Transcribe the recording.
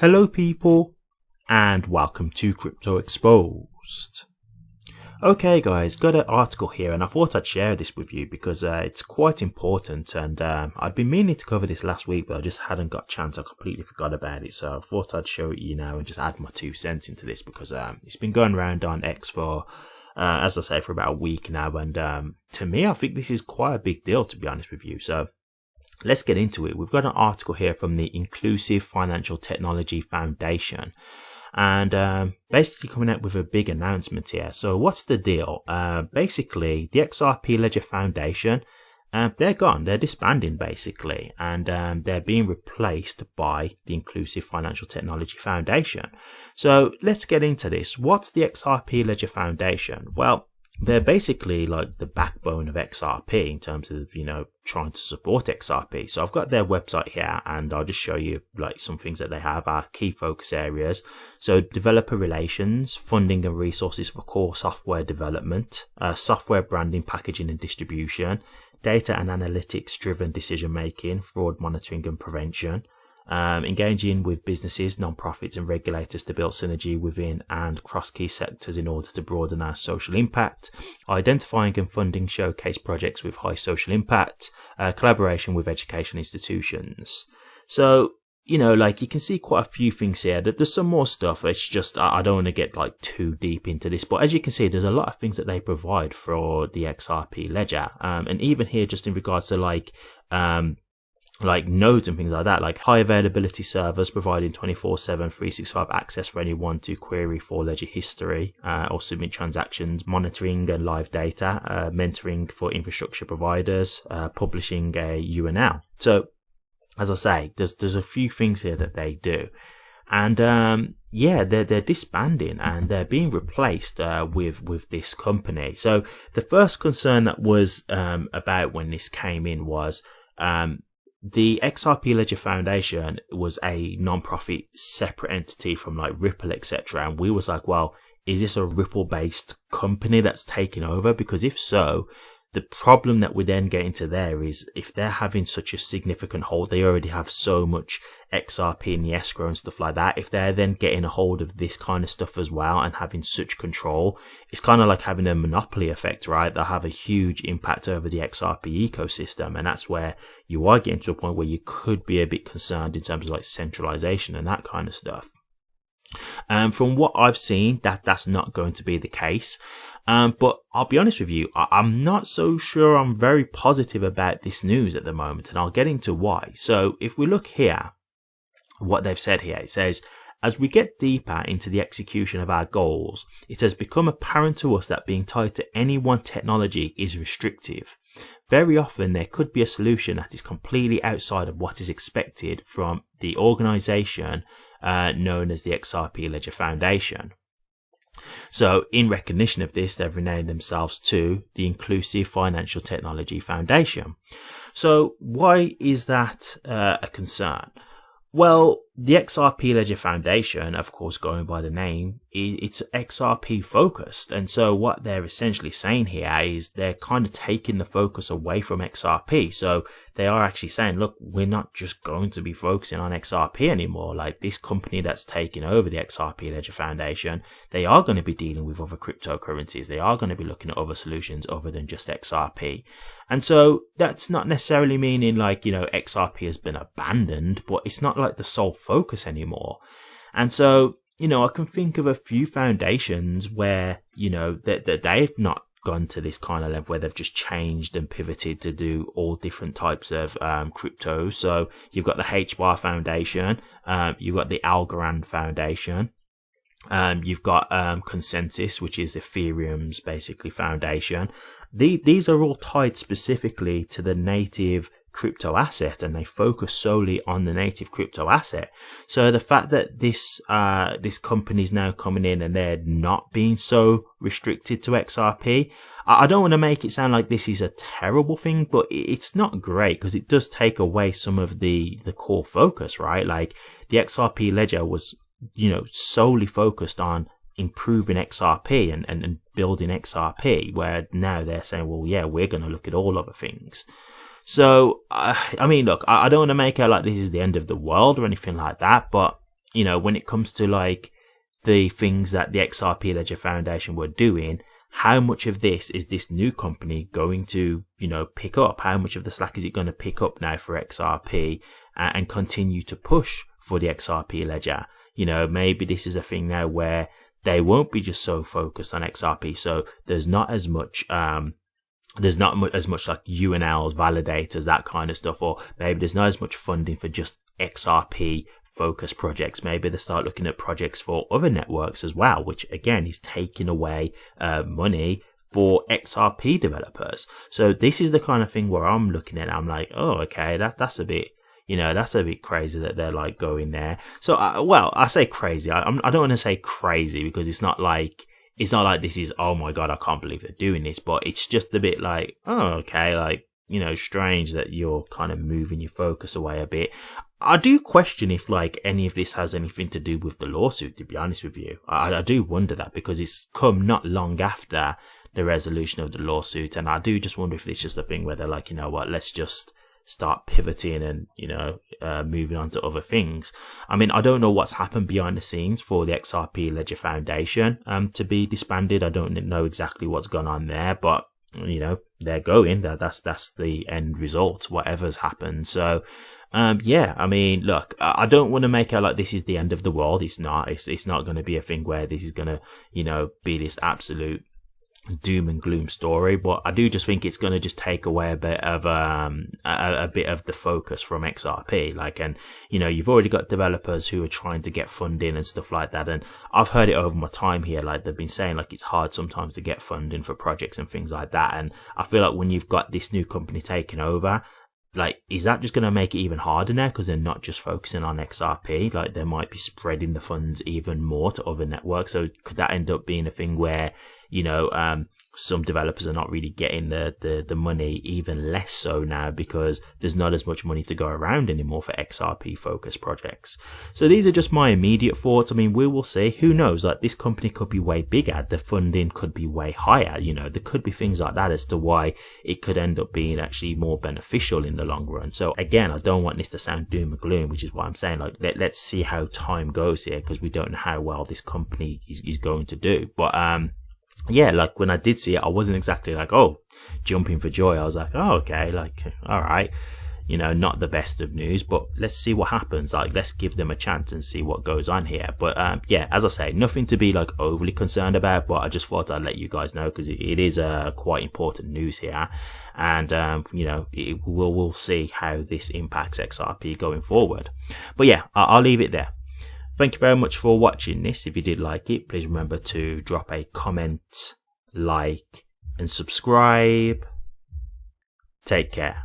Hello people, and welcome to Crypto Exposed. Okay guys, got an article here and I thought I'd share this with you because it's quite important, and I'd been meaning to cover this last week but I just hadn't got a chance. I completely forgot about it, so I thought I'd show it you now and just add my 2 cents into this because it's been going around on X for, as I say, for about a week now, and to me I think this is quite a big deal, to be honest with you. So let's get into it. We've got an article here from the Inclusive Financial Technology Foundation, and basically coming out with a big announcement here. So what's the deal? Basically, the XRP Ledger Foundation, they're gone. They're disbanding basically, and they're being replaced by the Inclusive Financial Technology Foundation. So let's get into this. What's the XRP Ledger Foundation? Well, they're basically like the backbone of XRP in terms of, you know, trying to support XRP. So I've got their website here and I'll just show you like some things that they have, our key focus areas. So developer relations, funding and resources for core software development, software branding, packaging and distribution, data and analytics driven decision making, fraud monitoring and prevention, engaging with businesses, non-profits and regulators to build synergy within and cross key sectors in order to broaden our social impact, identifying and funding showcase projects with high social impact, collaboration with education institutions. So, you know, like you can see quite a few things here. There's some more stuff. It's just, I don't want to get like too deep into this, but as you can see, there's a lot of things that they provide for the XRP ledger. And even here, just in regards to like nodes and things like that, like high availability servers providing 24/7 365 access for anyone to query for ledger history or submit transactions, monitoring and live data, mentoring for infrastructure providers, publishing a UNL. So as I say, there's a few things here that they do, and yeah, they're disbanding and they're being replaced with this company. So the first concern that was about when this came in was the XRP Ledger Foundation was a non-profit separate entity from like Ripple, etc. And we was like, well, is this a Ripple based company that's taking over? Because if so, the problem that we then get into there is if they're having such a significant hold, they already have so much XRP in the escrow and stuff like that. If they're then getting a hold of this kind of stuff as well and having such control, it's kind of like having a monopoly effect, right? They'll have a huge impact over the XRP ecosystem. And that's where you are getting to a point where you could be a bit concerned in terms of like centralization and that kind of stuff. From what I've seen, that's not going to be the case. But I'll be honest with you, I'm not so sure I'm very positive about this news at the moment, and I'll get into why. So if we look here, what they've said here, it says, as we get deeper into the execution of our goals, it has become apparent to us that being tied to any one technology is restrictive. Very often there could be a solution that is completely outside of what is expected from the organization known as the XRP Ledger Foundation. So in recognition of this, they've renamed themselves to the Inclusive Financial Technology Foundation. So why is that a concern? Well, the XRP Ledger Foundation, of course, going by the name, it's XRP focused. And so what they're essentially saying here is they're kind of taking the focus away from XRP. So they are actually saying, look, we're not just going to be focusing on XRP anymore. Like this company that's taking over the XRP Ledger Foundation, they are going to be dealing with other cryptocurrencies. They are going to be looking at other solutions other than just XRP. And so that's not necessarily meaning like, you know, XRP has been abandoned, but it's not like the sole focus anymore. And so, you know, I can think of a few foundations where, you know, that they've not gone to this kind of level where they've just changed and pivoted to do all different types of crypto. So you've got the HBAR Foundation, you've got the Algorand Foundation, you've got Consensus, which is Ethereum's basically foundation. These are all tied specifically to the native crypto asset, and they focus solely on the native crypto asset. So the fact that this company is now coming in and they're not being so restricted to XRP, I don't want to make it sound like this is a terrible thing, but it's not great because it does take away some of the core focus, right? Like the XRP ledger was, you know, solely focused on improving XRP and building XRP, where now they're saying, well, yeah, we're going to look at all other things. So, I mean, look, I don't want to make out like this is the end of the world or anything like that, but you know, when it comes to like the things that the XRP Ledger Foundation were doing, how much of this is this new company going to, you know, pick up? How much of the slack is it going to pick up now for XRP and continue to push for the XRP Ledger? You know, maybe this is a thing now where they won't be just so focused on XRP. So there's not as much, like UNLs, validators, that kind of stuff, or maybe there's not as much funding for just XRP focused projects. Maybe they start looking at projects for other networks as well, which again is taking away money for XRP developers. So this is the kind of thing where I'm looking at it, I'm like, oh, okay, that's a bit, you know, that's a bit crazy that they're like going there. So, I say crazy. I don't want to say crazy because it's not like this is, oh my God, I can't believe they're doing this, but it's just a bit like, oh, okay, like, you know, strange that you're kind of moving your focus away a bit. I do question if like any of this has anything to do with the lawsuit, to be honest with you. I do wonder that because it's come not long after the resolution of the lawsuit. And I do just wonder if it's just a thing where they're like, you know what, let's just start pivoting and, you know, moving on to other things. I mean, I don't know what's happened behind the scenes for the XRP Ledger Foundation to be disbanded. I don't know exactly what's gone on there, but you know, they're going. That's the end result, whatever's happened. So yeah, I mean, look, I don't want to make out like this is the end of the world. It's not. It's not going to be a thing where this is going to, you know, be this absolute doom and gloom story, but I do just think it's going to just take away a bit of the focus from XRP. Like, and you know, you've already got developers who are trying to get funding and stuff like that, and I've heard it over my time here. Like, they've been saying like it's hard sometimes to get funding for projects and things like that, and I feel like when you've got this new company taking over, like, is that just going to make it even harder now because they're not just focusing on XRP? Like, they might be spreading the funds even more to other networks. So could that end up being a thing where, you know, some developers are not really getting the money, even less so now because there's not as much money to go around anymore for XRP focused projects. So these are just my immediate thoughts. I mean, we will see. Who knows? Like, this company could be way bigger. The funding could be way higher. You know, there could be things like that as to why it could end up being actually more beneficial in the long run. So again, I don't want this to sound doom and gloom, which is why I'm saying, like, let's see how time goes here because we don't know how well this company is going to do. But yeah, like when I did see it, I wasn't exactly like, oh, jumping for joy. I was like, oh, okay, like, all right, you know, not the best of news, but let's see what happens. Like, let's give them a chance and see what goes on here. But yeah, as I say, nothing to be like overly concerned about, but I just thought I'd let you guys know because it is quite important news here. And you know, we'll see how this impacts XRP going forward. But yeah, I'll leave it there. Thank you very much for watching this. If you did like it, please remember to drop a comment, like, and subscribe. Take care.